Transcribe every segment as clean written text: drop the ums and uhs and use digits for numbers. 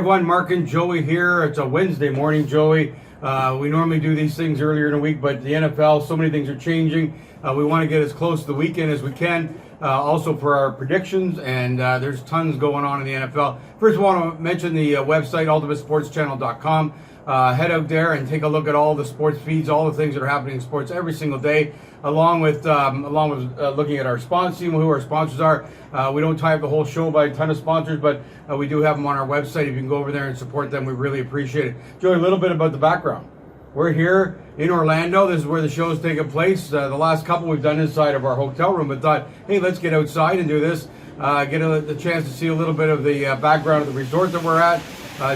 everyone, Mark and Joey here. It's a Wednesday morning, Joey. We normally do these things earlier in the week, but the NFL, so many things are changing. We want to get as close to the weekend as we can. Also for our predictions, and there's tons going on in the NFL. First, I want to mention the website, ultimatesportschannel.com. Head out there and take a look at all the sports feeds, all the things that are happening in sports every single day, along with looking at our sponsors, seeing who our sponsors are. We don't tie up the whole show by a ton of sponsors, but we do have them on our website. If you can go over there and support them, we really appreciate it. Joey, a little bit about the background. We're here in Orlando. This is where the show is taking place. The last couple we've done inside of our hotel room, but thought, hey, let's get outside and do this. Get the chance to see a little bit of the background of the resort that we're at.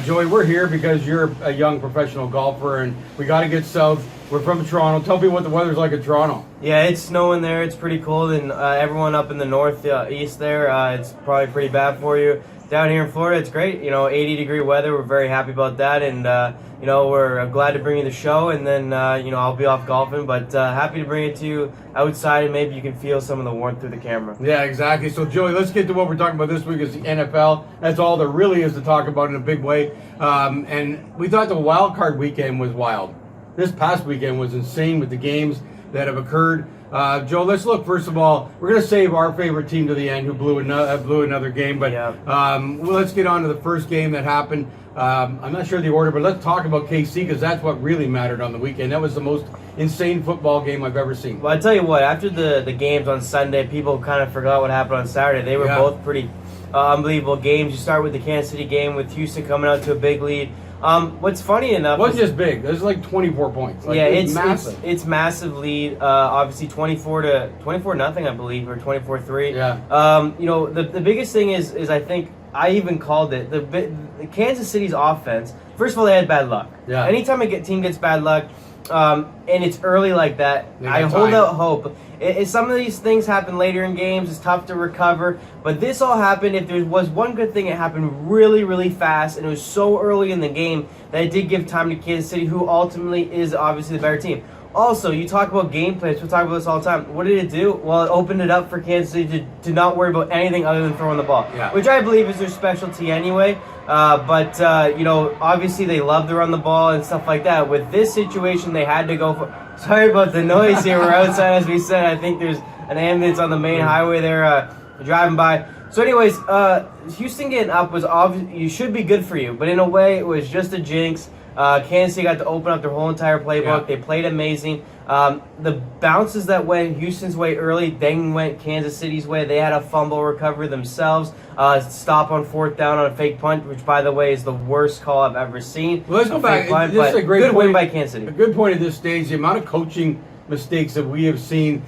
Joey, we're here because you're a young professional golfer, and we got to get south. We're from Toronto. Tell people what the weather's like in Toronto. Yeah, it's snowing there. It's pretty cold, and everyone up in the northeast there, it's probably pretty bad for you. Down here in Florida, it's great. 80-degree weather. We're very happy about that, and we're glad to bring you the show. And then I'll be off golfing, but happy to bring it to you outside, and maybe you can feel some of the warmth through the camera. Yeah, exactly. So, Joey, let's get to what we're talking about this week is the NFL. That's all there really is to talk about in a big way. And we thought the wild card weekend was wild. This past weekend was insane with the games that have occurred. Joe, let's look, first of all, we're going to save our favorite team to the end who blew another game, but let's get on to the first game that happened. I'm not sure the order, but let's talk about KC because that's what really mattered on the weekend. That was the most insane football game I've ever seen. Well, I tell you what, after the games on Sunday, people kind of forgot what happened on Saturday. They were both pretty unbelievable games. You start with the Kansas City game with Houston coming out to a big lead. What's funny enough, it wasn't just big. It was like 24 points. It's massive. It's massive lead. Obviously 24-0, I believe, or 24-3. Yeah. The biggest thing is I think I even called it the Kansas City's offense. First of all, they had bad luck. Yeah. Anytime a team gets bad luck, and it's early like that, I hold out hope. Some of these things happen later in games. It's tough to recover. But this all happened. If there was one good thing, it happened really, really fast. And it was so early in the game that it did give time to Kansas City, who ultimately is obviously the better team. Also, you talk about game plans. We talk about this all the time. What did it do? Well, it opened it up for Kansas City to not worry about anything other than throwing the ball, which I believe is their specialty anyway. But obviously they love to run the ball and stuff like that. With this situation, they had to go for... Sorry about the noise here. We're outside, as we said. I think there's an ambulance on the main highway there driving by. So anyways, Houston getting up was obvious. You should be good for you. But in a way, it was just a jinx. Kansas City got to open up their whole entire playbook. They played amazing. The bounces that went Houston's way early, then went Kansas City's way. They had a fumble recovery themselves. Stop on fourth down on a fake punt, which, by the way, is the worst call I've ever seen. Well, let's go back. Punt, this is a great good point, win by Kansas City. A good point at this stage. The amount of coaching mistakes that we have seen.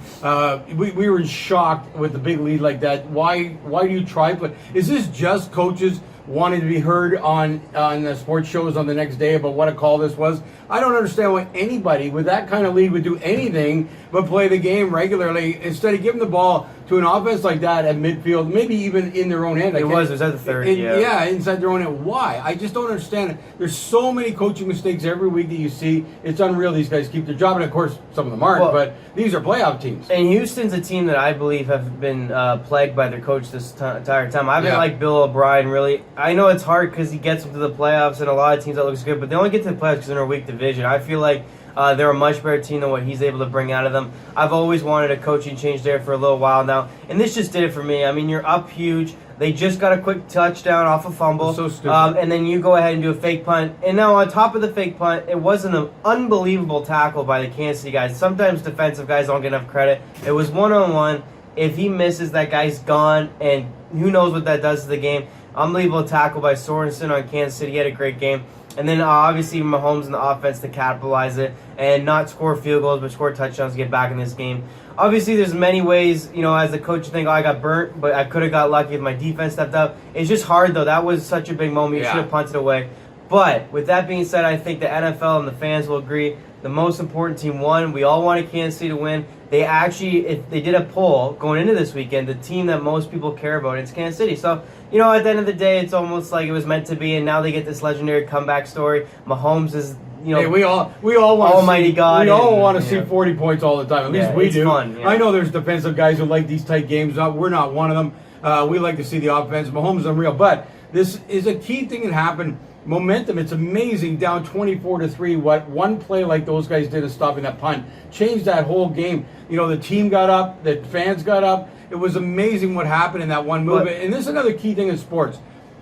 We were shocked with the big lead like that. Why do you try? But is this just coaches wanting to be heard on the sports shows on the next day about what a call this was? I don't understand why anybody with that kind of lead would do anything but play the game regularly instead of giving the ball to an offense like that at midfield, maybe even in their own end. It was at the 30, inside their own end. Why? I just don't understand it. There's so many coaching mistakes every week that you see. It's unreal these guys keep their job, and of course some of them aren't, but these are playoff teams. And Houston's a team that I believe have been plagued by their coach this entire time. I haven't liked Bill O'Brien, really. I know it's hard because he gets them to the playoffs, and a lot of teams that looks good, but they only get to the playoffs because they're in a weak division. I feel like they're a much better team than what he's able to bring out of them. I've always wanted a coaching change there for a little while now, and this just did it for me. I mean, you're up huge. They just got a quick touchdown off a fumble, so stupid. And then you go ahead and do a fake punt. And now on top of the fake punt, it wasn't an unbelievable tackle by the Kansas City guys. Sometimes defensive guys don't get enough credit. It was one-on-one. If he misses, that guy's gone, and who knows what that does to the game. Unbelievable tackle by Sorensen on Kansas City. He had a great game. And then obviously Mahomes in the offense to capitalize it and not score field goals but score touchdowns to get back in this game. Obviously there's many ways, as a coach, you think, I got burnt, but I could have got lucky if my defense stepped up. It's just hard, though. That was such a big moment. You should have punted away. But with that being said, I think the NFL and the fans will agree the most important team won. We all wanted Kansas City to win. They actually, if they did a poll going into this weekend, the team that most people care about, it's Kansas City. So, at the end of the day, it's almost like it was meant to be, and now they get this legendary comeback story. Mahomes is, hey, we all want Almighty God. We all want to see 40 points all the time. At least we do. Fun, I know there's defensive guys who like these tight games. We're not one of them. We like to see the offense. Mahomes is unreal, but this is a key thing that happened momentum. It's amazing, down 24-3. What one play like those guys did in stopping that punt changed that whole game. You know, the team got up, the fans got up. It was amazing what happened in that one move. And this is another key thing in sports.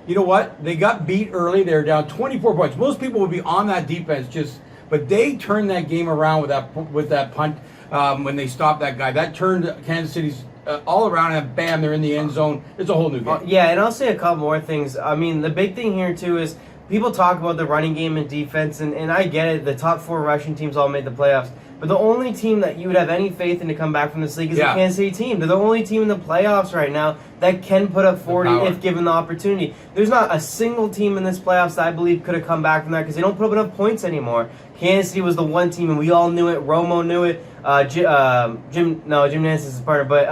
You know what? They got beat early. They were down 24 points. Most people would be on that defense, but they turned that game around with that punt when they stopped that guy. That turned Kansas City's all around, and bam, they're in the end zone. It's a whole new game. Yeah, and I'll say a couple more things. I mean, the big thing here too is people talk about the running game and defense, and I get it. The top 4 rushing teams all made the playoffs. But the only team that you would have any faith in to come back from this league is the Kansas City team. They're the only team in the playoffs right now that can put up 40 if given the opportunity. There's not a single team in this playoffs that I believe could have come back from that because they don't put up enough points anymore. Kansas City was the one team, and we all knew it. Romo knew it. Jim Nance is his partner, but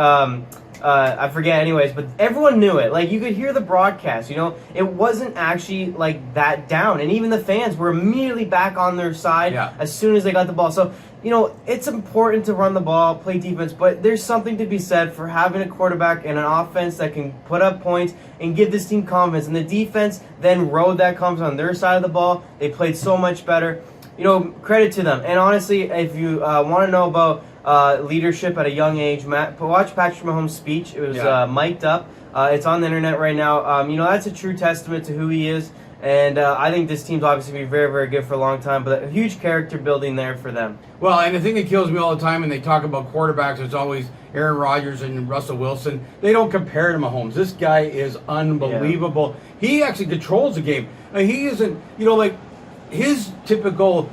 I forget anyways, but everyone knew it. Like, you could hear the broadcast, you know? It wasn't actually, like, that down. And even the fans were immediately back on their side as soon as they got the ball. So, you know, it's important to run the ball, play defense, but there's something to be said for having a quarterback and an offense that can put up points and give this team confidence. And the defense then rode that confidence on their side of the ball. They played so much better. You know, credit to them. And honestly, if you want to know about leadership at a young age, watch Patrick Mahomes' speech. It was mic'd up. It's on the internet right now. You know, that's a true testament to who he is. And I think this team's obviously going to be very, very good for a long time, but a huge character building there for them. Well, and the thing that kills me all the time when they talk about quarterbacks, it's always Aaron Rodgers and Russell Wilson. They don't compare to Mahomes. This guy is unbelievable. Yeah. He actually controls the game. He isn't, you know, like his typical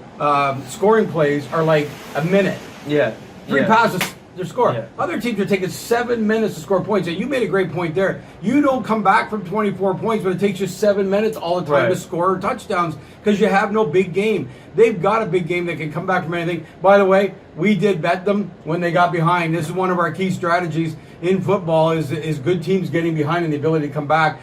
scoring plays are like a minute. Yeah. Three passes, they're scoring. Yeah. Other teams are taking 7 minutes to score points. And you made a great point there. You don't come back from 24 points, but it takes you 7 minutes all the time to score touchdowns because you have no big game. They've got a big game that can come back from anything. By the way, we did bet them when they got behind. This is one of our key strategies in football is good teams getting behind and the ability to come back.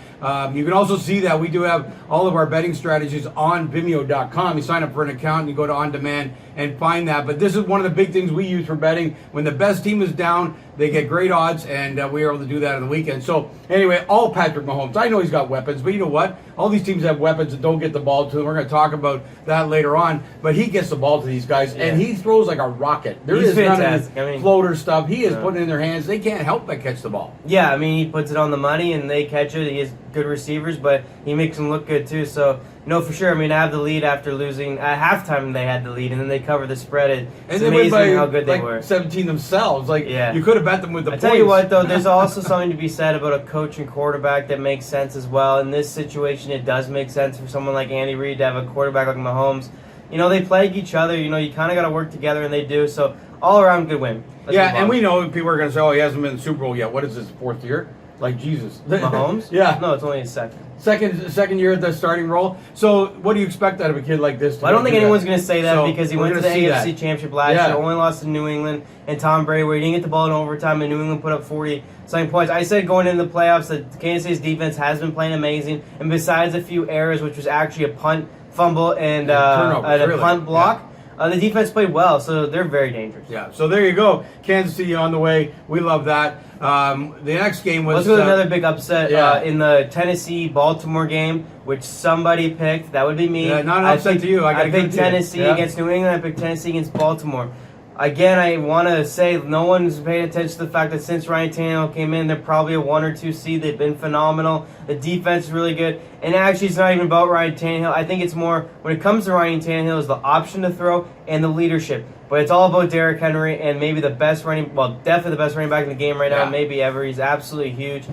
You can also see that we do have all of our betting strategies on Vimeo.com. You sign up for an account and you go to On Demand and find that. But this is one of the big things we use for betting. When the best team is down, they get great odds, and we are able to do that on the weekend. So anyway, all Patrick Mahomes. I know he's got weapons, but you know what? All these teams have weapons that don't get the ball to them. We're going to talk about that later on. But he gets the ball to these guys, and he throws like a rocket. He's fantastic. None of his floater stuff. He is putting it in their hands. They can't help but catch the ball. Yeah, I mean, he puts it on the money, and they catch it. He has good receivers, but he makes them look good, too. So, no, for sure. I mean, I have the lead after losing. At halftime, they had the lead, and then they covered the spread. It's amazing how good they were. 17 themselves. Like, you could have bet them with the points. I tell you what, though, there's also something to be said about a coach and quarterback that makes sense as well. In this situation, it does make sense for someone like Andy Reid to have a quarterback like Mahomes. You know, they plague each other. You know, you kind of got to work together, and they do. So, all-around good win. And we know people are going to say, oh, he hasn't been in the Super Bowl yet. What is his 4th year? Like Jesus. Mahomes? Yeah. No, it's only his second. Second year at the starting role. So what do you expect out of a kid like this? Well, I don't think anyone's going to say that because he went to the AFC Championship last year, only lost to New England, and Tom Brady, where he didn't get the ball in overtime, and New England put up 40-something points. I said going into the playoffs that Kansas City's defense has been playing amazing, and besides a few errors, which was actually a punt fumble and a punt block, the defense played well, so they're very dangerous. Yeah, so there you go. Kansas City on the way. We love that. The next game was... Let's go to another big upset in the Tennessee-Baltimore game, which somebody picked. That would be me. Yeah, not an upset to you. I picked Tennessee against New England. I picked Tennessee against Baltimore. Again, I want to say no one's paying attention to the fact that since Ryan Tannehill came in, they're probably a 1 or 2 seed. They've been phenomenal. The defense is really good. And actually, it's not even about Ryan Tannehill. I think it's more, when it comes to Ryan Tannehill, is the option to throw and the leadership. But it's all about Derrick Henry and maybe the best definitely the best running back in the game right now, maybe ever. He's absolutely huge.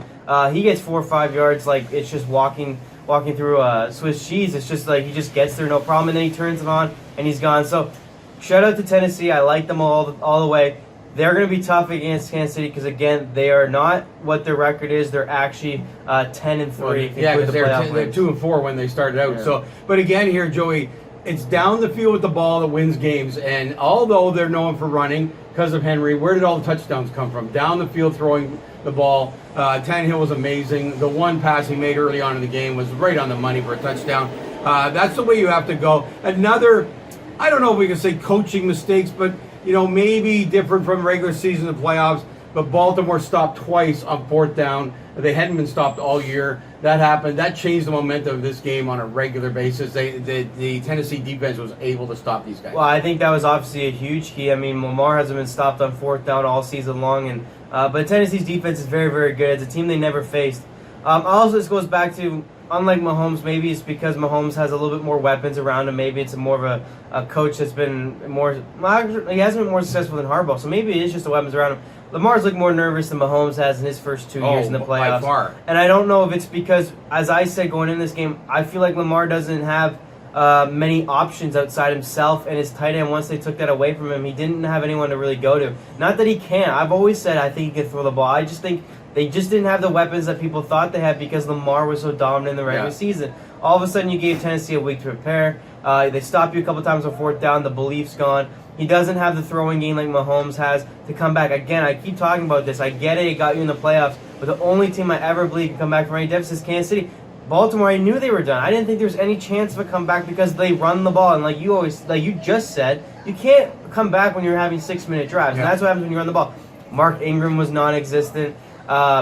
He gets 4 or 5 yards like it's just walking through Swiss cheese. It's just like he just gets there, no problem, and then he turns it on and he's gone. So shout out to Tennessee. I like them all the way. They're going to be tough against Kansas City because, again, they are not what their record is. They're actually 10-3. Yeah, because they're 2-4 when they started out. Yeah. So, but again, here, Joey, it's down the field with the ball that wins games. And although they're known for running because of Henry, where did all the touchdowns come from? Down the field throwing the ball. Tannehill was amazing. The one pass he made early on in the game was right on the money for a touchdown. That's the way you have to go. Another, I don't know if we can say coaching mistakes, but you know, maybe different from regular season and playoffs, but Baltimore stopped twice on 4th down. They hadn't been stopped all year. that happened. That changed the momentum of this game on a regular basis. The Tennessee defense was able to stop these guys. Well, I think that was obviously a huge key. I mean, Lamar hasn't been stopped on fourth down all season long, and but Tennessee's defense is very, very good. It's a team they never faced. Also, this goes back to, unlike Mahomes, maybe it's because Mahomes has a little bit more weapons around him. Maybe it's more of a coach that's been more. Well, he hasn't been more successful than Harbaugh, so maybe it is just the weapons around him. Lamar's looked more nervous than Mahomes has in his first 2 years in the playoffs. By far. And I don't know if it's because, as I said going in this game, I feel like Lamar doesn't have many options outside himself and his tight end. Once they took that away from him, he didn't have anyone to really go to. Not that he can't. I've always said I think he can throw the ball. I just think they just didn't have the weapons that people thought they had because Lamar was so dominant in the regular season. All of a sudden, you gave Tennessee a week to prepare. They stopped you a couple times on fourth down. The belief's gone. He doesn't have the throwing game like Mahomes has to come back. Again, I keep talking about this. I get it. It got you in the playoffs. But the only team I ever believe can come back from any deficit is Kansas City. Baltimore, I knew they were done. I didn't think there was any chance of a comeback because they run the ball. And like you just said, you can't come back when you're having 6-minute drives. And that's what happens when you run the ball. Mark Ingram was non-existent.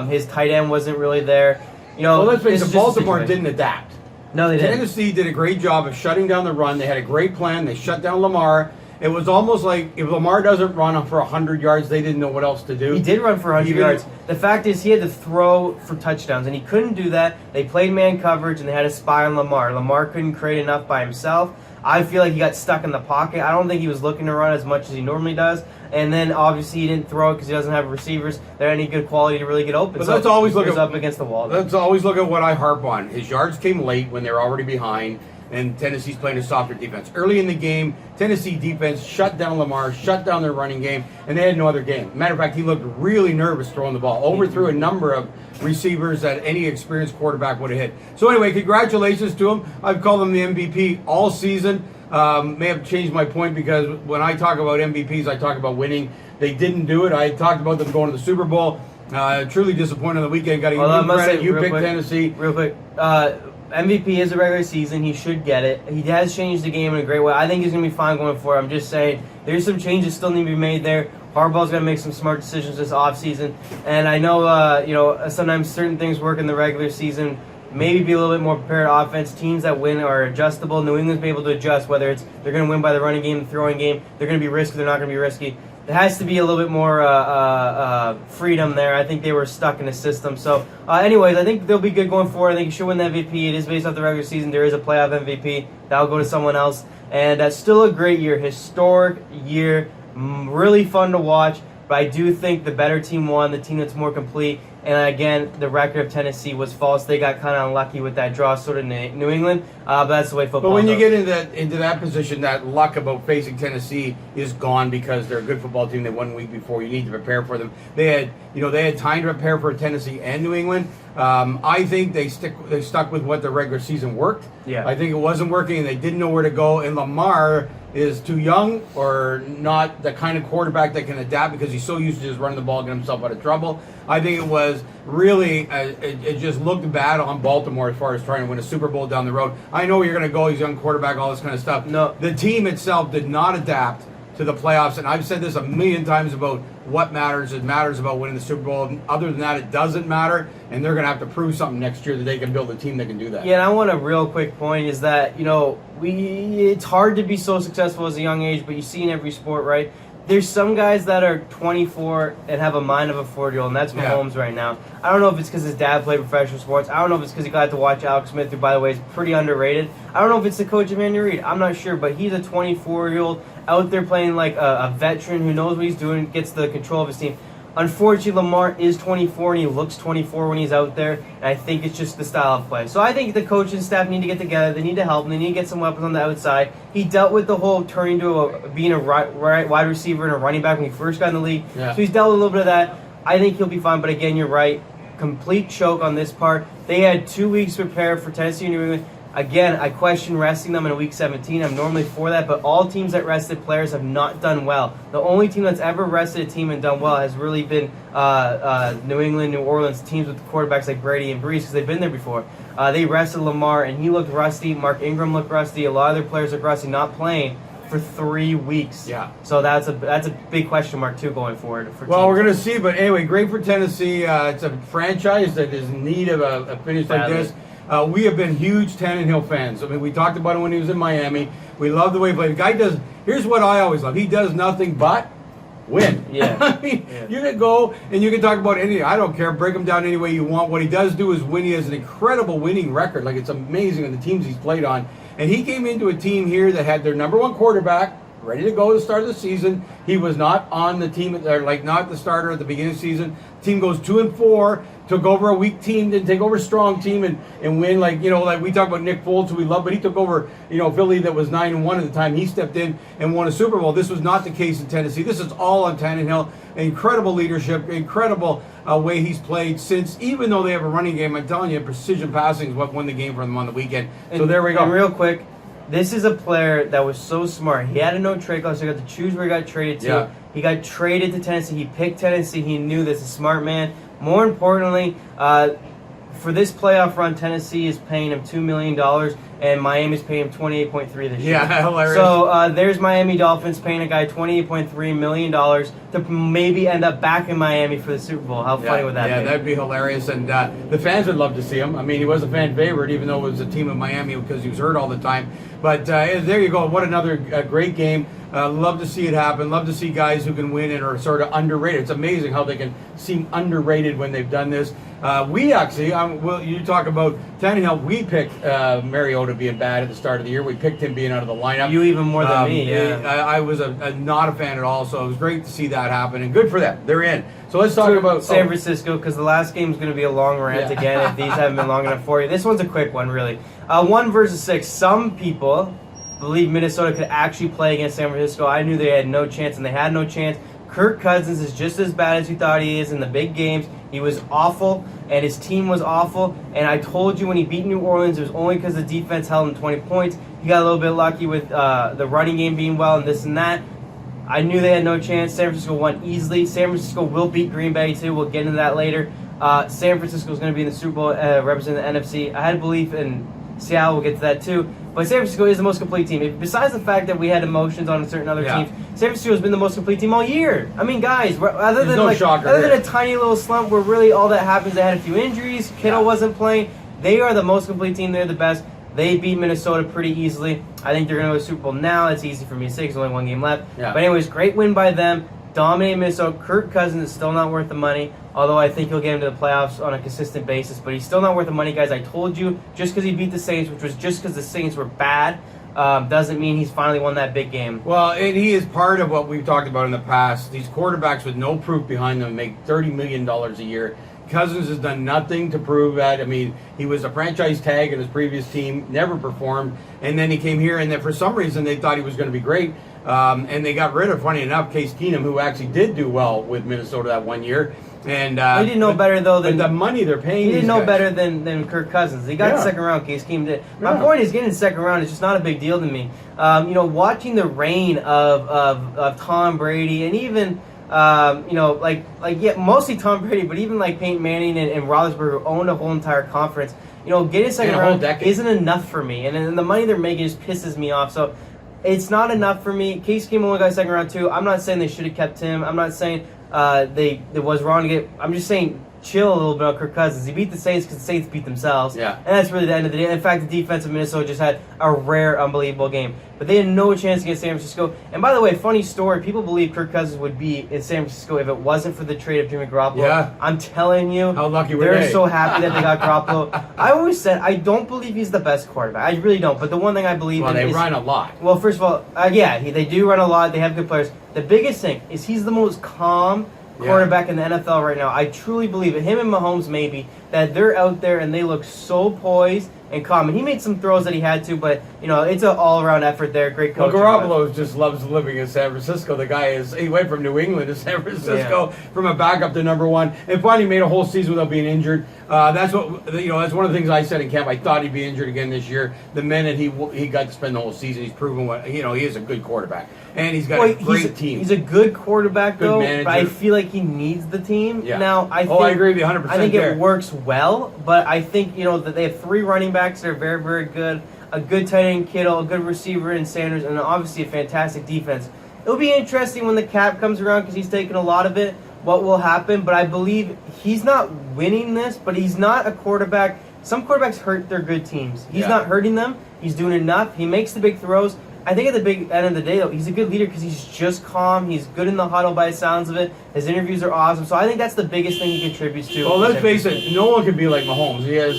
His tight end wasn't really there. Well, let's face it, Baltimore didn't adapt. No, they didn't. Tennessee did a great job of shutting down the run. They had a great plan. They shut down Lamar. It was almost like if Lamar doesn't run for 100 yards, they didn't know what else to do. He did run for 100 yards. The fact is he had to throw for touchdowns, and he couldn't do that. They played man coverage, and they had to spy on Lamar. Lamar couldn't create enough by himself. I feel like he got stuck in the pocket. I don't think he was looking to run as much as he normally does. And then, obviously, he didn't throw it because he doesn't have receivers that are any good quality to really get open. But let's always look up against the wall. Let's always look at what I harp on. His yards came late when they were already behind, and Tennessee's playing a softer defense. Early in the game, Tennessee defense shut down Lamar, shut down their running game, and they had no other game. Matter of fact, he looked really nervous throwing the ball. Overthrew a number of receivers that any experienced quarterback would have hit. So anyway, congratulations to him. I've called him the MVP all season. May have changed my point because when I talk about MVPs, I talk about winning. They didn't do it. I talked about them going to the Super Bowl. Truly disappointed on the weekend. Got to give you credit. You picked Tennessee. Real quick. MVP is a regular season. He should get it. He has changed the game in a great way. I think he's going to be fine going forward. I'm just saying there's some changes still need to be made there. Harbaugh's got to make some smart decisions this offseason. And I know, sometimes certain things work in the regular season. Maybe be a little bit more prepared offense. Teams that win are adjustable. New England's been able to adjust, whether it's they're going to win by the running game, the throwing game. They're going to be risky. They're not going to be risky. There has to be a little bit more freedom there. I think they were stuck in a system. So, anyways, I think they'll be good going forward. I think you should win the MVP. It is based off the regular season. There is a playoff MVP. That'll go to someone else. And that's still a great year. Historic year. Really fun to watch. But I do think the better team won, the team that's more complete. And again, the record of Tennessee was false. They got kind of unlucky with that draw, sort of New England. But that's the way football goes. But when goes. you get into that position, that luck about facing Tennessee is gone because they're a good football team. They won a week before. You need to prepare for them. They had time to prepare for Tennessee and New England. I think they stuck with what the regular season worked. Yeah. I think it wasn't working, and they didn't know where to go. And Lamar is too young or not the kind of quarterback that can adapt because he's so used to just running the ball and getting himself out of trouble. I think it was really, it just looked bad on Baltimore as far as trying to win a Super Bowl down the road. I know you're going to go, he's a young quarterback, all this kind of stuff. No. The team itself did not adapt to the playoffs, and I've said this a million times about what matters. It matters about winning the Super Bowl. Other than that, it doesn't matter, and they're going to have to prove something next year that they can build a team that can do that. Yeah, and I want a real quick point is that, it's hard to be so successful as a young age, but you see in every sport, right? There's some guys that are 24 and have a mind of a 40-year-old, and that's Mahomes right now. I don't know if it's because his dad played professional sports. I don't know if it's because he got to watch Alex Smith, who, by the way, is pretty underrated. I don't know if it's the coach of Andy Reid. I'm not sure, but he's a 24-year-old out there playing like a veteran who knows what he's doing, gets the control of his team. Unfortunately, Lamar is 24, and he looks 24 when he's out there, and I think it's just the style of play. So I think the coaching staff need to get together. They need to help him. They need to get some weapons on the outside. He dealt with the whole turning to being a wide receiver and a running back when he first got in the league. Yeah. So he's dealt with a little bit of that. I think he'll be fine, but again, you're right. Complete choke on this part. They had 2 weeks prepared for Tennessee and New England. Again, I question resting them in Week 17. I'm normally for that, but all teams that rested players have not done well. The only team that's ever rested a team and done well has really been New England, New Orleans, teams with quarterbacks like Brady and Brees because they've been there before. They rested Lamar, and he looked rusty. Mark Ingram looked rusty. A lot of their players looked rusty, not playing. for 3 weeks. Yeah. So that's a big question mark too going forward. Well, we're going to see, but anyway, great for Tennessee. It's a franchise that is in need of a finish like this. We have been huge Tannehill fans. I mean, we talked about it when he was in Miami. We love the way he played. The guy does. Here's what I always love. He does nothing but win. Yeah. I mean, you can go and you can talk about anything. I don't care. Break him down any way you want. What he does do is win. He has an incredible winning record. Like, it's amazing on the teams he's played on. And he came into a team here that had their number one quarterback ready to go at the start of the season. He was not on the team, or like not the starter at the beginning of the season. Team goes 2-4. Took over a weak team, didn't take over a strong team and win. Like, you know, like we talk about Nick Foles, who we love, but he took over, you know, Philly that was 9-1 at the time. He stepped in and won a Super Bowl. This was not the case in Tennessee. This is all on Tannehill. Incredible leadership, incredible way he's played since, even though they have a running game, I'm telling you, precision passing is what won the game for them on the weekend. So there we go. And real quick, this is a player that was so smart. He had a no-trade clause, so he got to choose where he got traded to. Yeah. He got traded to Tennessee. He picked Tennessee. He knew this. A smart man. More importantly, for this playoff run, Tennessee is paying him $2 million, and Miami's paying him $28.3 this year. Yeah, hilarious. So there's Miami Dolphins paying a guy $28.3 million to maybe end up back in Miami for the Super Bowl. How funny would that be? Yeah, that'd be hilarious, and the fans would love to see him. I mean, he was a fan favorite, even though it was a team of Miami because he was hurt all the time. But there you go. What another great game. Love to see it happen. Love to see guys who can win and are sort of underrated. It's amazing how they can seem underrated when they've done this. We actually, you talk about Tannehill, we picked Mariota being bad at the start of the year. We picked him being out of the lineup. You even more than me, yeah. I was not a fan at all, so it was great to see that happen, and good for them. They're in. So let's talk about San Francisco, because the last game is going to be a long rant again if these haven't been long enough for you. This one's a quick one, really. 1 versus 6. Some people believe Minnesota could actually play against San Francisco. I knew they had no chance, and they had no chance. Kirk Cousins is just as bad as you thought he is in the big games. He was awful, and his team was awful. And I told you when he beat New Orleans, it was only because the defense held him 20 points. He got a little bit lucky with the running game being well and this and that. I knew they had no chance. San Francisco won easily. San Francisco will beat Green Bay, too. We'll get into that later. San Francisco is going to be in the Super Bowl representing the NFC. I had belief in Seattle. We'll get to that, too. But San Francisco is the most complete team. Besides the fact that we had emotions on certain other teams, San Francisco has been the most complete team all year. I mean, guys, other than a tiny little slump where really all that happens, they had a few injuries, Kittle wasn't playing, they are the most complete team. They're the best. They beat Minnesota pretty easily. I think they're going to go to the Super Bowl now. It's easy for me to say because there's only 1 game left. Yeah. But anyways, great win by them. Dominated Minnesota. Kirk Cousins is still not worth the money, although I think he'll get into the playoffs on a consistent basis. But he's still not worth the money, guys. I told you, just because he beat the Saints, which was just because the Saints were bad, doesn't mean he's finally won that big game. Well, and he is part of what we've talked about in the past. These quarterbacks with no proof behind them make $30 million a year. Cousins has done nothing to prove that. I mean, he was a franchise tag in his previous team, never performed, and then he came here, and then for some reason they thought he was going to be great, and they got rid of, funny enough, Case Keenum, who actually did do well with Minnesota that 1 year. And he didn't know better though than the money they're paying. He didn't know better than Kirk Cousins. He got in the second round. Case Keenum did. My point is, getting in the second round is just not a big deal to me. Watching the reign of Tom Brady and even. Mostly Tom Brady, but even like Peyton Manning and Roethlisberger, who owned a whole entire conference. Getting second round isn't enough for me, and the money they're making just pisses me off. So it's not enough for me. Case Keenum only got second round too. I'm not saying they should have kept him. I'm not saying it was wrong to get. I'm just saying chill a little bit on Kirk Cousins. He beat the Saints because the Saints beat themselves. Yeah. And that's really the end of the day. In fact, the defense of Minnesota just had a rare, unbelievable game. But they had no chance against San Francisco. And by the way, funny story, people believe Kirk Cousins would be in San Francisco if it wasn't for the trade of Jimmy Garoppolo. Yeah. I'm telling you, how lucky were they? They're so happy that they got Garoppolo. I always said, I don't believe he's the best quarterback. I really don't. But the one thing I believe in is... Well, they run a lot. Well, first of all, they do run a lot. They have good players. The biggest thing is he's the most calm quarterback in the NFL right now. I truly believe it. Him and Mahomes, maybe, that they're out there and they look so poised and calm. And he made some throws that he had to, but it's an all-around effort there. Great coach. Well, Garoppolo just loves living in San Francisco. The guy he went from New England to San Francisco, from a backup to number one, and finally made a whole season without being injured. That's what that's one of the things I said in camp. I thought he'd be injured again this year. The minute he got to spend the whole season, he's proven what he is a good quarterback, and he's got a great team. He's a good quarterback, though. But I feel like he needs the team. Yeah. Now, I agree with you 100%. I think it works well, but I think that they have 3 running backs that are very, very good. a good tight end Kittle, a good receiver in Sanders, and obviously a fantastic defense. It'll be interesting when the cap comes around because he's taken a lot of it, what will happen, but I believe he's not winning this, but he's not a quarterback. Some quarterbacks hurt their good teams. He's not hurting them. He's doing enough. He makes the big throws. I think at the big end of the day, though, he's a good leader because he's just calm. He's good in the huddle by the sounds of it. His interviews are awesome. So I think that's the biggest thing he contributes to. Well, let's face it, no one can be like Mahomes. He has,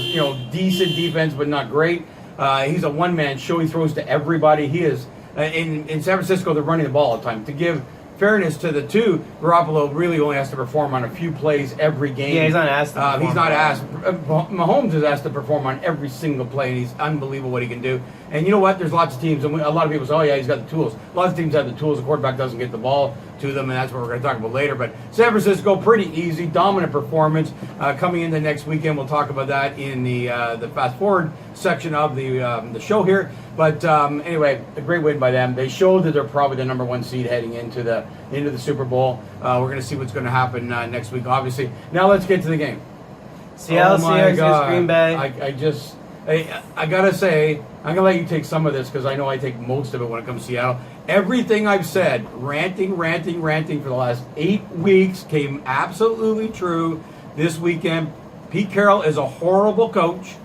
decent defense, but not great. He's a one-man show. He throws to everybody. He is, in San Francisco, they're running the ball all the time. To give fairness to the two, Garoppolo really only has to perform on a few plays every game. Yeah, he's not asked to perform. He's not asked. Mahomes is asked to perform on every single play, and he's unbelievable what he can do. And you know what? There's lots of teams, and a lot of people say, oh, yeah, he's got the tools. A lot of teams have the tools. The quarterback doesn't get the ball to them, and that's what we're going to talk about later. But San Francisco, pretty easy, dominant performance. Coming into next weekend, we'll talk about that in the fast-forward section of the show here. But anyway, a great win by them. They showed that they're probably the number one seed heading into the Super Bowl. We're going to see what's going to happen next week, obviously. Now let's get to the game. Seattle Seahawks against Green Bay. I gotta say, I'm gonna let you take some of this because I know I take most of it when it comes to Seattle. Everything I've said, ranting for the last 8 weeks came absolutely true this weekend. Pete Carroll is a horrible coach.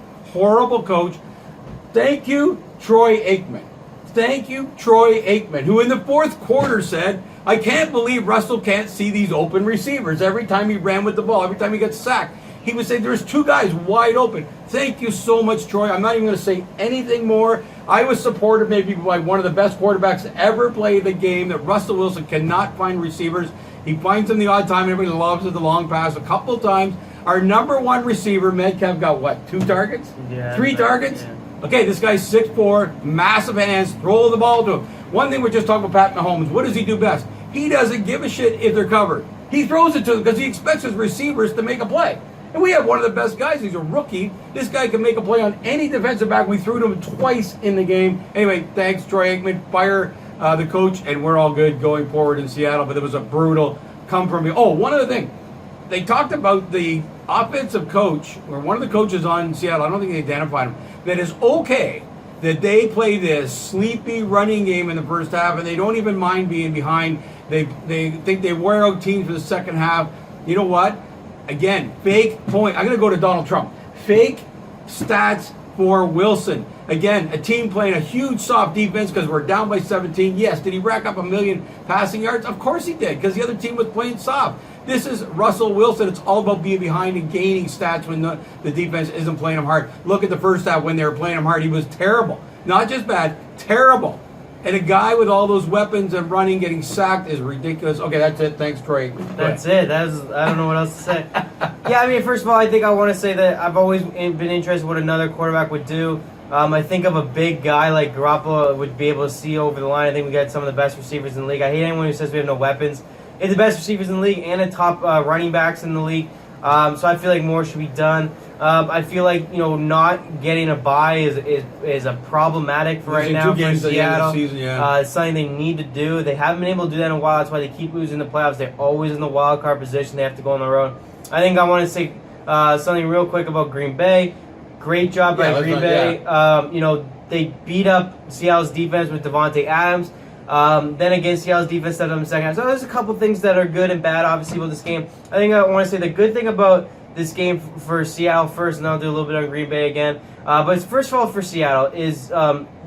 Thank you, Troy Aikman. Thank you, Troy Aikman, who in the fourth quarter said, I can't believe Russell can't see these open receivers. Every time he ran with the ball, every time he got sacked, he would say there's two guys wide open. Thank you so much, Troy. I'm not even going to say anything more. I was supported maybe by one of the best quarterbacks to ever play the game, that Russell Wilson cannot find receivers. He finds them the odd time, and everybody loves it, the long pass a couple of times. Our number one receiver, Metcalf, got what, 2 targets? Yeah. 3 targets? Yeah. Okay, this guy's 6'4", massive hands, throw the ball to him. One thing we're just talking about Pat Mahomes, what does he do best? He doesn't give a shit if they're covered. He throws it to them because he expects his receivers to make a play. And we have one of the best guys. He's a rookie. This guy can make a play on any defensive back. We threw to him twice in the game. Anyway, thanks, Troy Aikman. Fire the coach, and we're all good going forward in Seattle. But it was a brutal come from me. Oh, one other thing. They talked about the offensive coach, or one of the coaches on Seattle, I don't think they identified him, that is okay that they play this sleepy running game in the first half, and they don't even mind being behind. They think they wear out teams for the second half. You know what? Again, fake point. I'm going to go to Donald Trump. Fake stats for Wilson. Again, a team playing a huge soft defense because we're down by 17. Yes, did he rack up 1 million passing yards? Of course he did, because the other team was playing soft. This is Russell Wilson. It's all about being behind and gaining stats when the defense isn't playing him hard. Look at the first half when they were playing him hard. He was terrible. Not just bad, terrible. And a guy with all those weapons and running, getting sacked is ridiculous. Okay, that's it. Thanks, Troy. That's it. I don't know what else to say. Yeah, I mean, first of all, I think I want to say that I've always been interested in what another quarterback would do. I think of a big guy like Garoppolo would be able to see over the line. I think we got some of the best receivers in the league. I hate anyone who says we have no weapons. It's the best receivers in the league and the top running backs in the league. So I feel like more should be done. I feel like not getting a bye is a problematic for right now for Seattle. Season, yeah. It's something they need to do. They haven't been able to do that in a while. That's why they keep losing the playoffs. They're always in the wild card position. They have to go on the road. I think I want to say something real quick about Green Bay. Great job by Green Bay. Yeah. They beat up Seattle's defense with Devontae Adams. Then again, Seattle's defense stepped up in the second half. So there's a couple things that are good and bad, obviously, about this game. I think I want to say the good thing about this game for Seattle first, and I'll do a little bit on Green Bay again. But first of all, for Seattle, is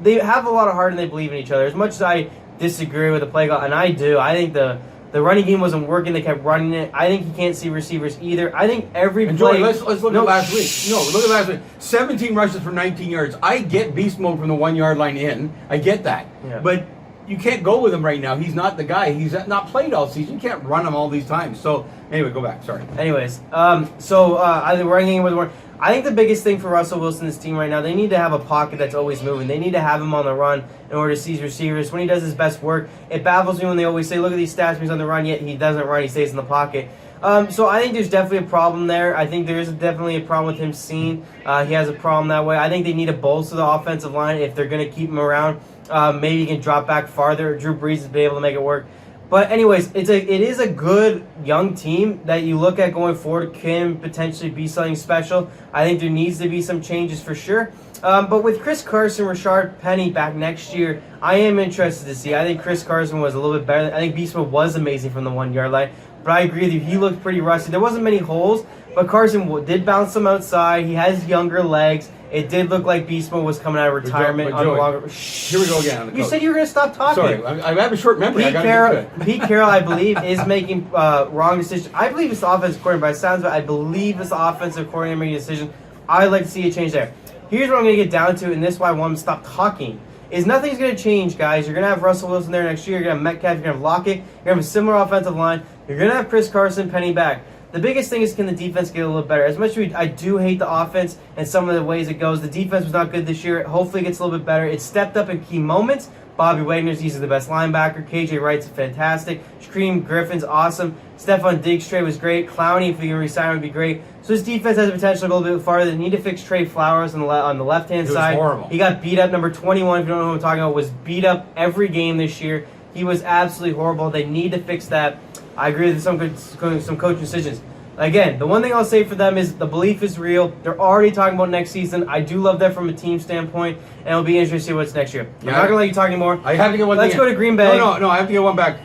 they have a lot of heart and they believe in each other. As much as I disagree with the play call, and I do, I think the running game wasn't working. They kept running it. I think he can't see receivers either. I think every play... Joey, let's look at last week. No, look at last week. 17 rushes for 19 yards. I get beast mode from the 1 yard line in. I get that. Yeah. But you can't go with him right now. He's not the guy. He's not played all season. You can't run him all these times. So, anyway, go back. Sorry. Anyways, I think the running game was more... I think the biggest thing for Russell Wilson's team right now, they need to have a pocket that's always moving. They need to have him on the run in order to seize receivers. When he does his best work, it baffles me when they always say, look at these stats when he's on the run, yet he doesn't run, he stays in the pocket. So I think there's definitely a problem there. I think there is definitely a problem with him seeing. He has a problem that way. I think they need to bolster the offensive line if they're going to keep him around. Maybe he can drop back farther. Drew Brees has been able to make it work. But anyways, it is a good young team that you look at going forward can potentially be something special. I think there needs to be some changes for sure. But with Chris Carson, Rashard Penny back next year, I am interested to see. I think Chris Carson was a little bit better. I think Beast Mode was amazing from the 1 yard line. But I agree with you. He looked pretty rusty. There wasn't many holes, but Carson did bounce them outside. He has younger legs. It did look like Beast Mode was coming out of retirement. But Joey, here we go again. On the you said you were going to stop talking. Sorry, I have a short memory. Pete Carroll, I believe, is making wrong decisions. I believe it's the offensive coordinator, but it sounds like I believe it's the offensive coordinator making a decision. I'd like to see a change there. Here's what I'm going to get down to, and this is why I want to stop talking. Is nothing's going to change, guys. You're going to have Russell Wilson there next year. You're going to have Metcalf. You're going to have Lockett. You're going to have a similar offensive line. You're going to have Chris Carson, Penny back. The biggest thing is, can the defense get a little better? As much as I do hate the offense and some of the ways it goes, the defense was not good this year. Hopefully it gets a little bit better. It stepped up in key moments. Bobby Wagner's easily the best linebacker. KJ Wright's fantastic. Stream Griffin's awesome. Stephon Diggs trade was great. Clowney, if we can resign, would be great. So his defense has the potential to go a little bit farther. They need to fix Trey Flowers on the left-hand side. Horrible. He got beat up. Number 21, if you don't know who I'm talking about, was beat up every game this year. He was absolutely horrible. They need to fix that. I agree with some coaching decisions. Again, the one thing I'll say for them is the belief is real. They're already talking about next season. I do love that from a team standpoint, and it'll be interesting to see what's next year. I'm not going to let you talk anymore. I have to get one Let's go to Green Bay. No, I have to get one back.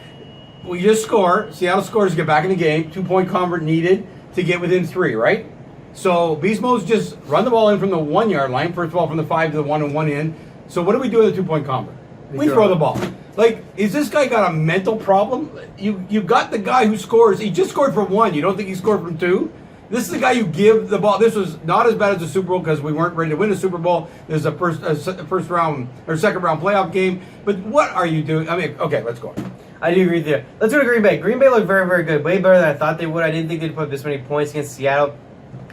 We just score. Seattle scores to get back in the game. 2-point convert needed to get within 3, right? So Beast Mode's just run the ball in from the 1 yard line. First of all, from the 5 to the 1 and 1 in. So what do we do with the 2-point convert? We throw the ball. Like, is this guy got a mental problem? You got the guy who scores. He just scored from 1. You don't think he scored from 2? This is the guy you give the ball. This was not as bad as the Super Bowl because we weren't ready to win a Super Bowl. There's a first round or second round playoff game. But what are you doing? I mean, okay, let's go. I do agree with you. Let's go to Green Bay. Green Bay looked very, very good. Way better than I thought they would. I didn't think they'd put up this many points against Seattle.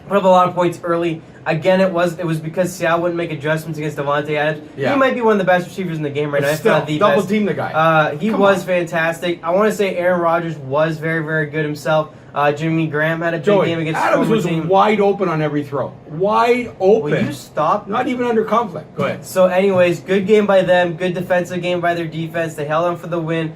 Put up a lot of points early. Again, it was because Seattle wouldn't make adjustments against Devontae Adams. Yeah. He might be one of the best receivers in the game right now. Still, double team the guy. He was fantastic. I want to say Aaron Rodgers was very, very good himself. Jimmy Graham had a big game against Adams was wide open on every throw. Wide open. Will you stop? Not even under conflict. Go ahead. So anyways, good game by them. Good defensive game by their defense. They held on for the win.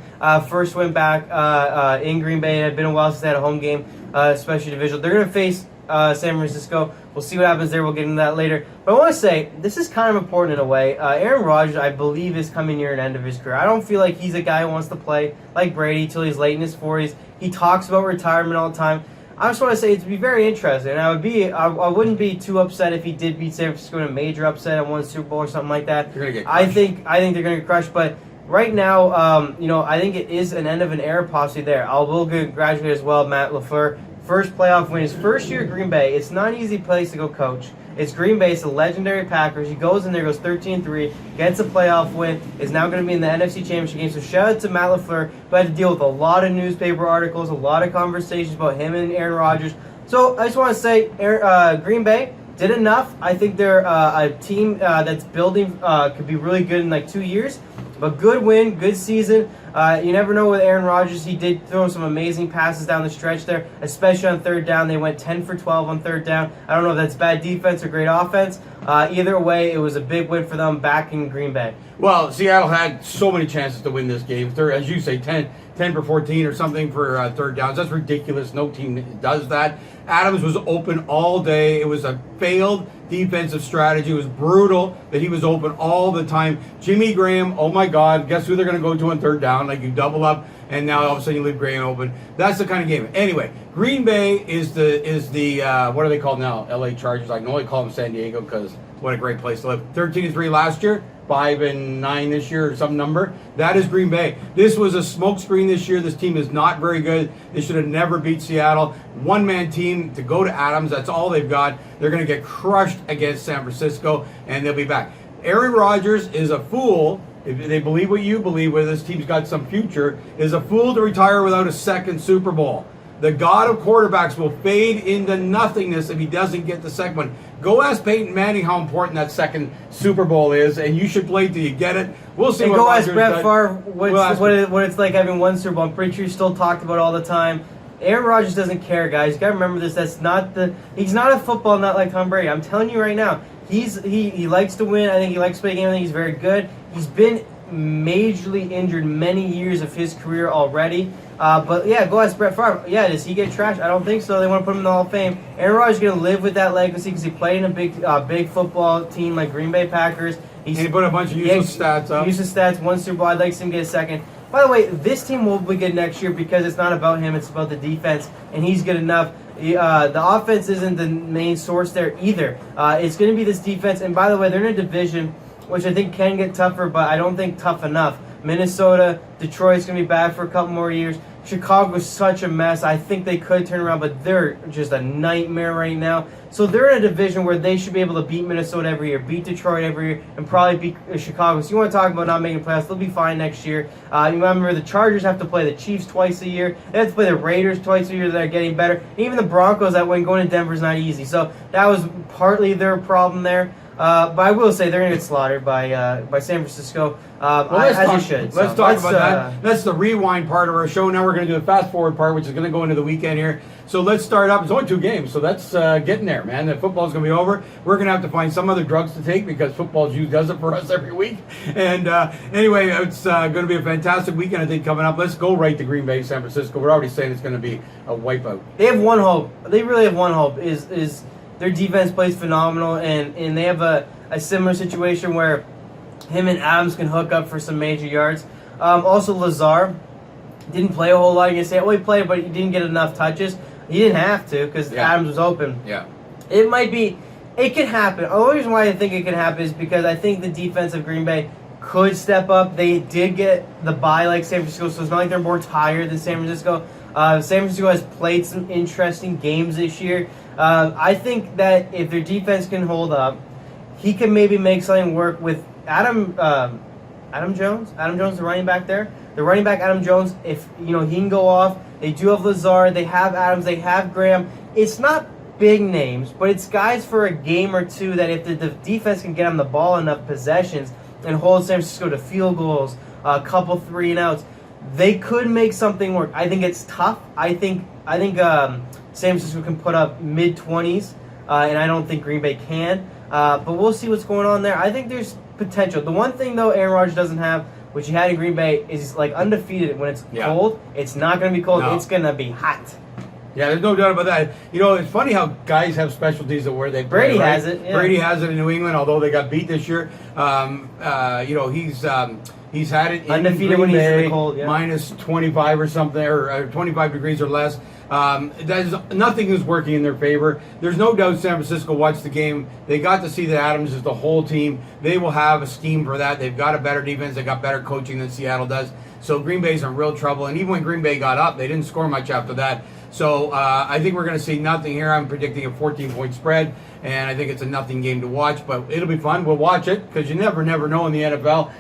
First win back in Green Bay. It had been a while since they had a home game, especially divisional. They're going to face San Francisco. We'll see what happens there. We'll get into that later. But I want to say, this is kind of important in a way. Aaron Rodgers, I believe, is coming near an end of his career. I don't feel like he's a guy who wants to play like Brady till he's late in his 40s. He talks about retirement all the time. I just want to say it'd be very interesting. I wouldn't be too upset if he did beat San Francisco in a major upset and won the Super Bowl or something like that. You're gonna get crushed. I think they're gonna get crushed. But right now, I think it is an end of an era possibly there. I will congratulate as well Matt LaFleur. First playoff win, his first year at Green Bay. It's not an easy place to go coach. It's Green Bay. It's the legendary Packers. He goes in there, goes 13-3, gets a playoff win, is now going to be in the NFC Championship game. So shout out to Matt LaFleur, who had to deal with a lot of newspaper articles, a lot of conversations about him and Aaron Rodgers. So I just want to say Green Bay did enough. I think they're a team that's building, could be really good in like 2 years. But good win, good season. You never know with Aaron Rodgers. He did throw some amazing passes down the stretch there, especially on third down. They went 10 for 12 on third down. I don't know if that's bad defense or great offense. Either way, it was a big win for them back in Green Bay. Well, Seattle had so many chances to win this game. As you say, 10 for 14 or something for third downs. That's ridiculous. No team does that. Adams was open all day. It was a failed defensive strategy. It was brutal that he was open all the time. Jimmy Graham, oh my God, guess who they're going to go to on third down? Like, you double up, and now all of a sudden you leave Graham open. That's the kind of game. Anyway, Green Bay is the what are they called now? LA Chargers. I can only call them San Diego because what a great place to live. 13-3 last year. 5-9 this year or some number. That is Green Bay. This was a smokescreen this year. This team is not very good. They should have never beat Seattle. One-man team to go to Adams. That's all they've got. They're going to get crushed against San Francisco, and they'll be back. Aaron Rodgers is a fool. If they believe what you believe, where this team's got some future, is a fool to retire without a second Super Bowl. The god of quarterbacks will fade into nothingness if he doesn't get the second one. Go ask Peyton Manning how important that second Super Bowl is, and you should play till you get it. We'll see. And what go Rodgers ask Brett does. Favre what it's like having one Super Bowl. I'm pretty sure he's still talked about all the time. Aaron Rodgers doesn't care, guys. You gotta remember this. He's not a football nut like Tom Brady. I'm telling you right now. He likes to win. I think he likes to play a game. I think he's very good. He's been majorly injured many years of his career already. But yeah, go ask Brett Favre. Yeah, does he get trashed? I don't think so. They want to put him in the Hall of Fame. Aaron Rodgers is going to live with that legacy because he played in a big football team like Green Bay Packers. And he put a bunch of useless stats up. Useless stats, one Super Bowl. I'd like to see him get a second. By the way, this team will be good next year because it's not about him. It's about the defense, and he's good enough. The offense isn't the main source there either. It's going to be this defense. And by the way, they're in a division which I think can get tougher, but I don't think tough enough. Minnesota, Detroit's going to be bad for a couple more years. Chicago's such a mess. I think they could turn around, but they're just a nightmare right now. So they're in a division where they should be able to beat Minnesota every year, beat Detroit every year, and probably beat Chicago. So you want to talk about not making playoffs, they'll be fine next year. You remember the Chargers have to play the Chiefs twice a year. They have to play the Raiders twice a year that are getting better. And even the Broncos, that when going to Denver is not easy. So that was partly their problem there. But I will say they're going to get slaughtered by San Francisco, as you should. Let's talk about that. That's the rewind part of our show. Now we're going to do the fast forward part, which is going to go into the weekend here. So let's start up. It's only 2 games, so that's getting there, man. The football's going to be over. We're going to have to find some other drugs to take because football does it for us every week. And anyway, it's going to be a fantastic weekend, I think, coming up. Let's go right to Green Bay, San Francisco. We're already saying it's going to be a wipeout. They have one hope. They really have one hope is their defense plays phenomenal, and they have a similar situation where him and Adams can hook up for some major yards. Also, Lazard didn't play a whole lot against it. Well, he played, but he didn't get enough touches. He didn't have to because Adams was open. Yeah. It could happen. The only reason why I think it could happen is because I think the defense of Green Bay could step up. They did get the bye like San Francisco, so it's not like they're more tired than San Francisco. San Francisco has played some interesting games this year. I think that if their defense can hold up, he can maybe make something work with Adam Jones. Adam Jones, the running back there. The running back, Adam Jones, if he can go off. They do have Lazard. They have Adams. They have Graham. It's not big names, but it's guys for a game or two that if the defense can get on the ball enough possessions and hold San Francisco to field goals, a couple 3-and-outs, they could make something work. I think it's tough. I think San Francisco can put up mid-20s, and I don't think Green Bay can. But we'll see what's going on there. I think there's potential. The one thing, though, Aaron Rodgers doesn't have, which he had in Green Bay, is like undefeated. When it's cold, it's not going to be cold. No. It's going to be hot. Yeah, there's no doubt about that. It's funny how guys have specialties of where they play. Brady has it. Yeah. Brady has it in New England, although they got beat this year. He's had it in undefeated Green when Bay, he's in the cold, minus 25 or something, or 25 degrees or less. Nothing is working in their favor. There's no doubt San Francisco watched the game. They got to see that Adams is the whole team. They will have a scheme for that. They've got a better defense. They got better coaching than Seattle does. So Green Bay's in real trouble. And even when Green Bay got up, they didn't score much after that. So I think we're going to see nothing here. I'm predicting a 14-point spread, and I think it's a nothing game to watch. But it'll be fun. We'll watch it because you never know in the NFL.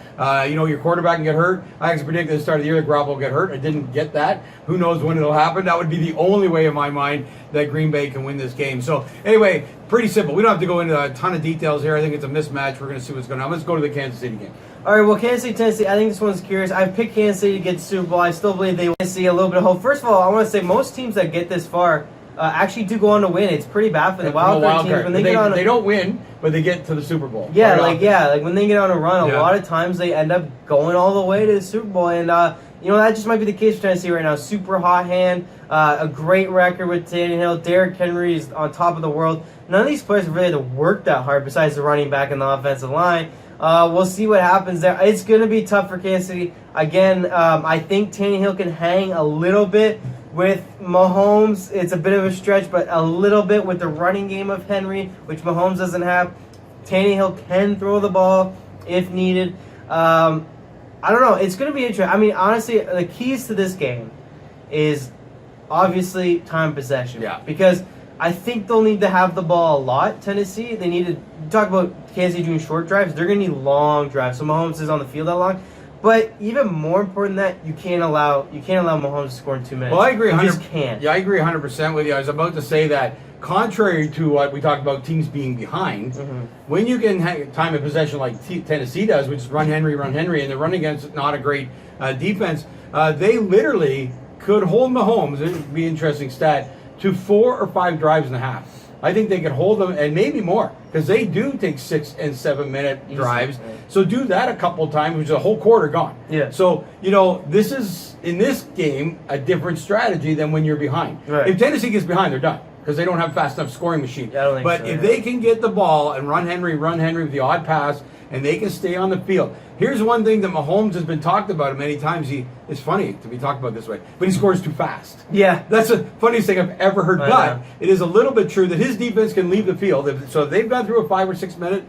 Your quarterback can get hurt. I actually predicted at the start of the year that Garoppolo will get hurt. I didn't get that. Who knows when it'll happen? That would be the only way in my mind that Green Bay can win this game. So anyway, pretty simple. We don't have to go into a ton of details here. I think it's a mismatch. We're going to see what's going on. Let's go to the Kansas City game. All right, well, Kansas City, Tennessee, I think this one's curious. I've picked Kansas City to get the Super Bowl. I still believe they will see a little bit of hope. First of all, I want to say most teams that get this far actually do go on to win. It's pretty bad for the wild card teams. When they don't win, but they get to the Super Bowl. Yeah, like when they get on a run, a lot of times they end up going all the way to the Super Bowl. And, that just might be the case for Tennessee right now. Super hot hand, a great record with Tannehill. Derrick Henry is on top of the world. None of these players have really had to work that hard besides the running back and the offensive line. We'll see what happens there. It's going to be tough for Kansas City. Again, I think Tannehill can hang a little bit with Mahomes. It's a bit of a stretch, but a little bit with the running game of Henry, which Mahomes doesn't have. Tannehill can throw the ball if needed. I don't know. It's going to be interesting. I mean, honestly, the keys to this game is obviously time possession. Yeah. Because I think they'll need to have the ball a lot, Tennessee. They need to talk about Kansas City doing short drives. They're going to need long drives. So Mahomes is on the field that long. But even more important than that, you can't allow Mahomes to score in 2 minutes. Well, I agree 100%. You just can't. Yeah, I agree 100% with you. I was about to say that contrary to what we talked about teams being behind, when you can have time of possession like Tennessee does, which is run Henry, and they're running against not a great defense, they literally could hold Mahomes, it would be an interesting stat, to 4 or 5 drives and a half. I think they could hold them and maybe more because they do take 6 and 7 minute drives. Right. So do that a couple times, which is a whole quarter gone. Yeah. So, this is, in this game, a different strategy than when you're behind. Right. If Tennessee gets behind, they're done because they don't have fast enough scoring machine. Yeah, I don't think but so, if yeah. they can get the ball and run Henry with the odd pass, and they can stay on the field. Here's one thing that Mahomes has been talked about many times. It's funny to be talked about this way, but he scores too fast. Yeah. That's the funniest thing I've ever heard. I But know. it is a little bit true that his defense can leave the field. So if they've gone through a 5 or 6 minute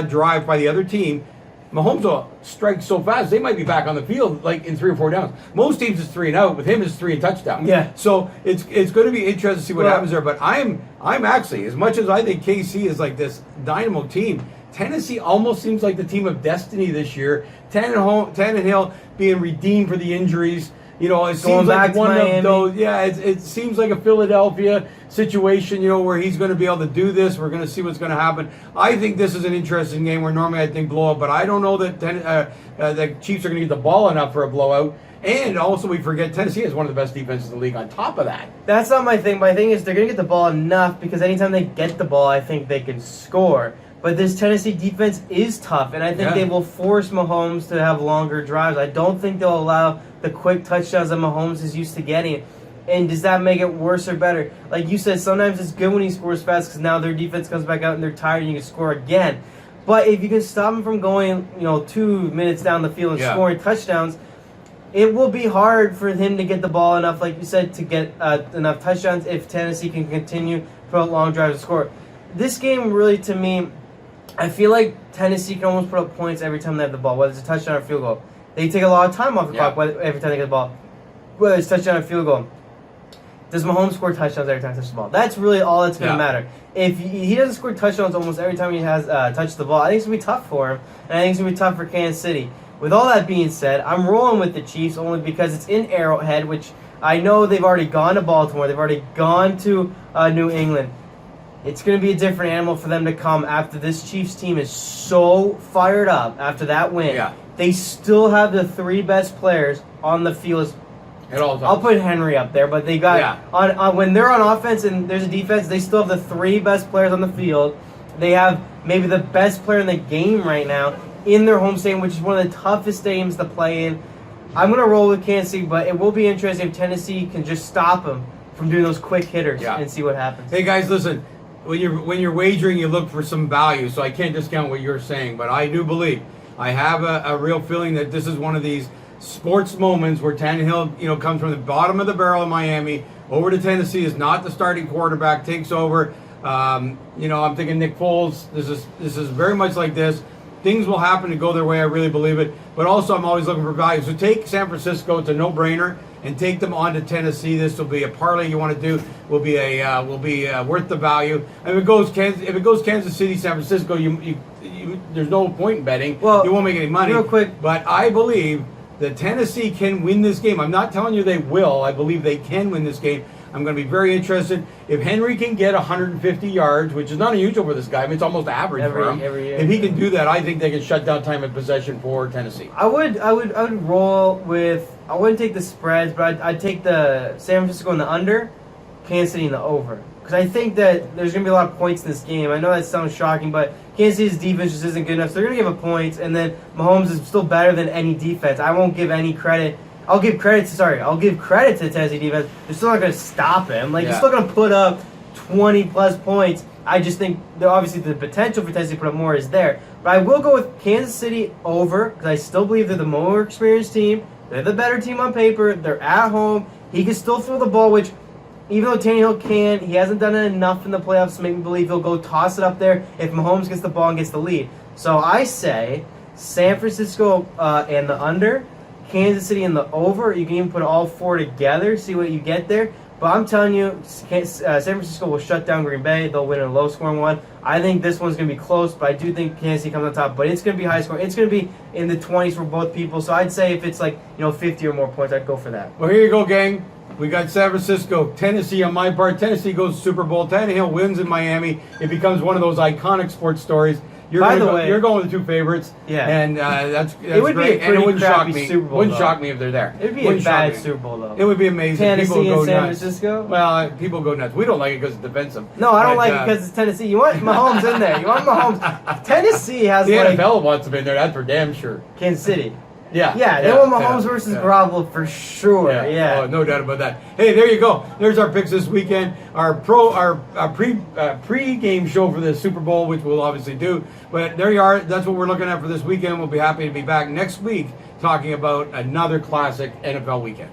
drive by the other team, Mahomes will strike so fast they might be back on the field like in 3 or 4 downs. Most teams it's 3 and out. With him, it's 3 and touchdown. Yeah. So it's going to be interesting to see what Well, happens there. But I'm actually, as much as I think KC is like this dynamo team, Tennessee almost seems like the team of destiny this year. Tannehill being redeemed for the injuries. It seems like one of those. Yeah, it seems like a Philadelphia situation. Where he's going to be able to do this. We're going to see what's going to happen. I think this is an interesting game where normally I think blowout, but I don't know that the Chiefs are going to get the ball enough for a blowout. And also, we forget Tennessee is one of the best defenses in the league. On top of that, That's not my thing. My thing is they're going to get the ball enough because anytime they get the ball, I think they can score. But this Tennessee defense is tough, and I think they will force Mahomes to have longer drives. I don't think they'll allow the quick touchdowns that Mahomes is used to getting. And does that make it worse or better? Like you said, sometimes it's good when he scores fast because now their defense comes back out and they're tired and you can score again. But if you can stop him from going, 2 minutes down the field and scoring touchdowns, it will be hard for him to get the ball enough, like you said, to get enough touchdowns if Tennessee can continue to put out long drives and score. This game really, to me, I feel like Tennessee can almost put up points every time they have the ball, whether it's a touchdown or field goal. They take a lot of time off the clock every time they get the ball, whether it's touchdown or field goal. Does Mahomes score touchdowns every time he touches the ball? That's really all that's going to matter. If he doesn't score touchdowns almost every time he has touched the ball, I think it's going to be tough for him, and I think it's going to be tough for Kansas City. With all that being said, I'm rolling with the Chiefs only because it's in Arrowhead, which I know they've already gone to Baltimore. They've already gone to New England. It's going to be a different animal for them to come after this Chiefs team is so fired up after that win. Yeah. They still have the 3 best players on the field. at all times. I'll put Henry up there, but they got on when they're on offense and there's a defense, they still have the 3 best players on the field. They have maybe the best player in the game right now in their home stadium, which is one of the toughest stadiums to play in. I'm going to roll with Kansas City, but it will be interesting if Tennessee can just stop them from doing those quick hitters and see what happens. Hey guys, listen. When you're wagering, you look for some value. So I can't discount what you're saying, but I do believe I have a real feeling that this is one of these sports moments where Tannehill, comes from the bottom of the barrel in Miami over to Tennessee, is not the starting quarterback, takes over. I'm thinking Nick Foles. This is very much like this. Things will happen to go their way. I really believe it. But also, I'm always looking for value. So take San Francisco. It's a no-brainer. And take them on to Tennessee. This will be a parlay you want to do. Will be worth the value. And if it goes Kansas City, San Francisco, there's no point in betting. Well, you won't make any money. real quick, but I believe that Tennessee can win this game. I'm not telling you they will. I believe they can win this game. I'm going to be very interested. If Henry can get 150 yards, which is not unusual for this guy, I mean, it's almost average for him. Every year. If he can do that, I think they can shut down time of possession for Tennessee. I would roll with. I wouldn't take the spreads, but I'd take the San Francisco in the under, Kansas City in the over. Because I think that there's going to be a lot of points in this game. I know that sounds shocking, but Kansas City's defense just isn't good enough. So they're going to give up points, and then Mahomes is still better than any defense. I won't give any credit. I'll give credit to the Tennessee defense. They're still not going to stop him. They're still going to put up 20-plus points. I just think obviously the potential for Tennessee to put up more is there. But I will go with Kansas City over because I still believe they're the more experienced team. They're the better team on paper. They're at home. He can still throw the ball, which even though Tannehill can, he hasn't done it enough in the playoffs to make me believe he'll go toss it up there if Mahomes gets the ball and gets the lead. So I say San Francisco and the under, Kansas City in the over. You can even put all 4 together, see what you get there. But I'm telling you, San Francisco will shut down Green Bay. They'll win a low-scoring one. I think this one's going to be close, but I do think Kansas City comes on top. But it's going to be high-scoring. It's going to be in the 20s for both people. So I'd say if it's 50 or more points, I'd go for that. Well, here you go, gang. We got San Francisco, Tennessee on my part. Tennessee goes to Super Bowl. Tannehill wins in Miami. It becomes one of those iconic sports stories. By the way, you're going with the two favorites. Yeah. And that's it would great. be a And it pretty wouldn't shock crappy me. Super Bowl. Wouldn't though. shock me if they're there. It'd be Wouldn't a bad shock me. Super Bowl though. It would be amazing. Tennessee People and go San nuts. Francisco. Well, people go nuts. We don't like it because it's defensive. No, I don't But, like it because it's Tennessee. You want Mahomes in there. You want Mahomes. Tennessee has the like NFL wants them in there. That's for damn sure. Kansas City. Yeah. Yeah, they want Mahomes versus Garoppolo for sure. Yeah. Oh, no doubt about that. Hey, there you go. There's our picks this weekend. Our pre-game show for the Super Bowl, which we'll obviously do. But there you are. That's what we're looking at for this weekend. We'll be happy to be back next week talking about another classic NFL weekend.